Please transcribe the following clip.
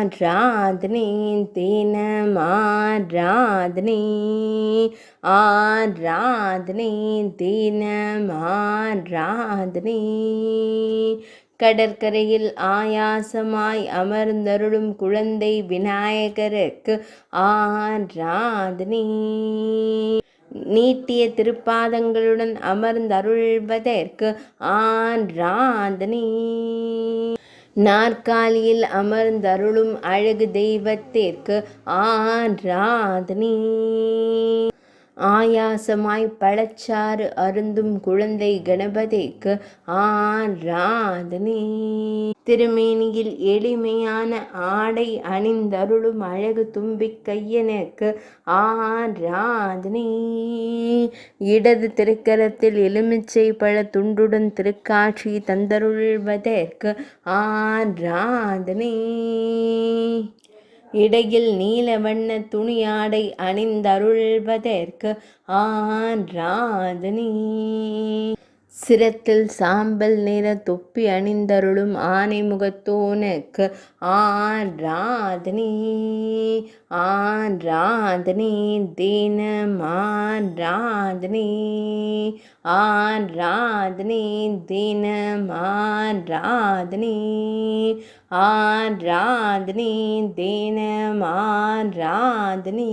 ஆராதனை தினம் ஆராதனை ஆராதனை தினம் ஆராதனை கடற்கரையில் ஆயாசமாய் அமர்ந்தருளும் குழந்தை விநாயகருக்கு ஆராதனை நீட்டிய திருப்பாதங்களுடன் அமர்ந்தருள்வதற்கு ஆராதனை நாற்காலியில் அமர்ந்தருளும் அழகு தெய்வத்திற்கு ஆராதனை ஆயாசமாய் பழச்சாறு அருந்தும் குழந்தை கணபதிக்கு ஆராதனை திருமேனியில் எளிமையான ஆடை அணிந்தருளும் அழகு தும்பிக்கையனுக்கு ஆராதனை இடது திருக்கரத்தில் எலுமிச்சை பழ துண்டுடன் திருக்காட்சி தந்தருள்வதற்கு ஆராதனை இடையில் நீல வண்ண துணியாடை அணிந்தருள்வதற்கு ஆராதனை சிரத்தில் சாம்பல் நிற தொப்பி அணிந்தருளும் ஆனை முகத்தோனுக்கு ஆராதனை ஆராதனை தினம் ஆராதனை ஆராதனை தினம் ஆராதனை ஆராதனை தினம் ஆராதனை